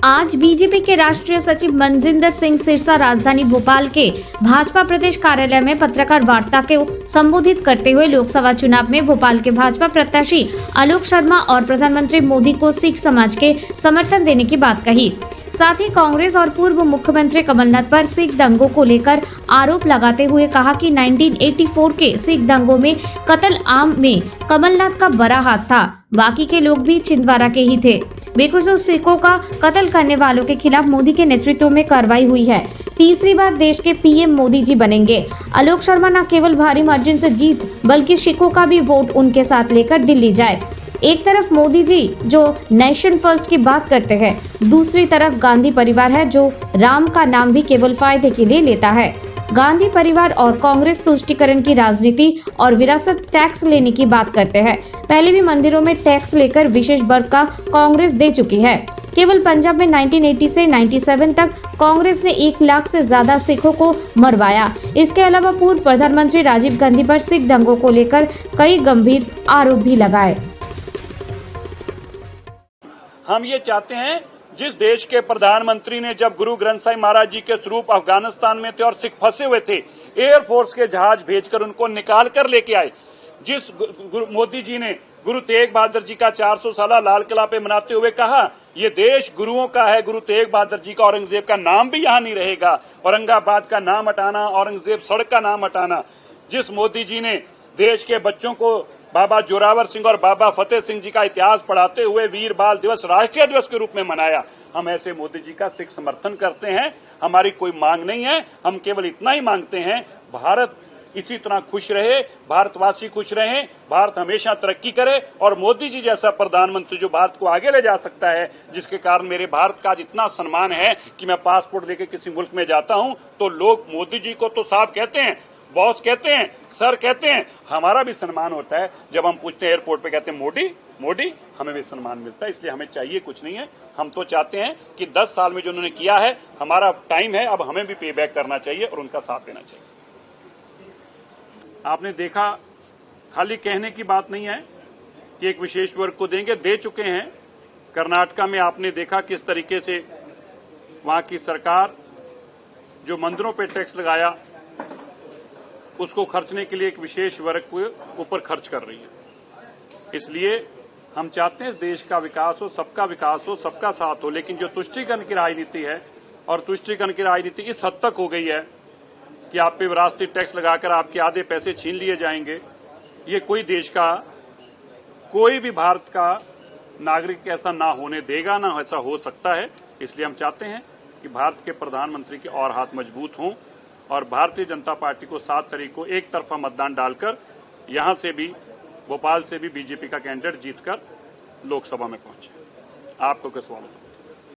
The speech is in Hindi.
आज बीजेपी के राष्ट्रीय सचिव मनजिंदर सिंह सिरसा राजधानी भोपाल के भाजपा प्रदेश कार्यालय में पत्रकार वार्ता को संबोधित करते हुए लोकसभा चुनाव में भोपाल के भाजपा प्रत्याशी आलोक शर्मा और प्रधानमंत्री मोदी को सिख समाज के समर्थन देने की बात कही। साथ ही कांग्रेस और पूर्व मुख्यमंत्री कमलनाथ पर सिख दंगों को लेकर आरोप लगाते हुए कहा कि 1984 के सिख दंगों में कत्ल आम में कमलनाथ का बड़ा हाथ था, बाकी के लोग भी छिंदवाड़ा के ही थे। बेकसूर सिखों का कत्ल करने वालों के खिलाफ मोदी के नेतृत्व में कार्रवाई हुई है। तीसरी बार देश के पीएम मोदी जी बनेंगे। आलोक शर्मा न केवल भारी मार्जिन से जीत बल्कि सिखों का भी वोट उनके साथ लेकर दिल्ली जाए। एक तरफ मोदी जी जो नेशन फर्स्ट की बात करते हैं, दूसरी तरफ गांधी परिवार है जो राम का नाम भी केवल फायदे के लिए लेता है। गांधी परिवार और कांग्रेस तुष्टीकरण की राजनीति और विरासत टैक्स लेने की बात करते हैं। पहले भी मंदिरों में टैक्स लेकर विशेष वर्ग का कांग्रेस दे चुकी है। केवल पंजाब में 1980 से 97 तक कांग्रेस ने 1 लाख से ज्यादा सिखों को मरवाया। इसके अलावा पूर्व प्रधानमंत्री राजीव गांधी पर सिख दंगों को लेकर कई गंभीर आरोप भी लगाए। हम ये चाहते हैं, जिस देश के प्रधानमंत्री ने जब गुरु ग्रंथ साहिब महाराज जी के स्वरूप अफगानिस्तान में थे और सिख फंसे हुए थे, एयरफोर्स के जहाज भेजकर उनको निकाल कर लेके आए, जिस मोदी जी ने गुरु तेग बहादुर जी का 400 साला लाल किला पे मनाते हुए कहा ये देश गुरुओं का है, गुरु तेग बहादुर जी का औरंगजेब का नाम भी यहाँ नहीं रहेगा, औरंगाबाद का नाम हटाना, औरंगजेब सड़क का नाम हटाना, जिस मोदी जी ने देश के बच्चों को बाबा जोरावर सिंह और बाबा फतेह सिंह जी का इतिहास पढ़ाते हुए वीर बाल दिवस राष्ट्रीय दिवस के रूप में मनाया, हम ऐसे मोदी जी का सिख समर्थन करते हैं। हमारी कोई मांग नहीं है, हम केवल इतना ही मांगते हैं, भारत इसी तरह खुश रहे, भारतवासी खुश रहें, भारत हमेशा तरक्की करे और मोदी जी जैसा प्रधानमंत्री जो भारत को आगे ले जा सकता है, जिसके कारण मेरे भारत का आज इतना सम्मान है कि मैं पासपोर्ट लेके किसी मुल्क में जाता हूं तो लोग मोदी जी को तो साहब कहते हैं, बॉस कहते हैं, सर कहते हैं। हमारा भी सम्मान होता है जब हम पूछते हैं एयरपोर्ट पे, कहते हैं मोदी मोदी, हमें भी सम्मान मिलता है। इसलिए हमें चाहिए कुछ नहीं है, हम तो चाहते हैं कि 10 साल में जो उन्होंने किया है, हमारा टाइम है, अब हमें भी पे बैक करना चाहिए और उनका साथ देना चाहिए। आपने देखा, खाली कहने की बात नहीं है कि एक विशेष वर्ग को देंगे, दे चुके हैं। कर्नाटका में आपने देखा किस तरीके से वहां की सरकार जो मंदिरों पे टैक्स लगाया उसको खर्चने के लिए एक विशेष वर्ग के ऊपर खर्च कर रही है। इसलिए हम चाहते हैं इस देश का विकास हो, सबका विकास हो, सबका साथ हो, लेकिन जो तुष्टीकरण की राजनीति है और तुष्टीकरण की राजनीति इस हद तक हो गई है कि आप पे विरासती टैक्स लगाकर आपके आधे पैसे छीन लिए जाएंगे, ये कोई देश का, कोई भी भारत का नागरिक ऐसा ना होने देगा, ना ऐसा हो सकता है। इसलिए हम चाहते हैं कि भारत के प्रधानमंत्री के और हाथ मजबूत हों और भारतीय जनता पार्टी को 7 तारीख को एक तरफा मतदान डालकर यहां से भी, भोपाल से भी बीजेपी का कैंडिडेट जीतकर लोकसभा में पहुंचे। आपको क्या सवाल है?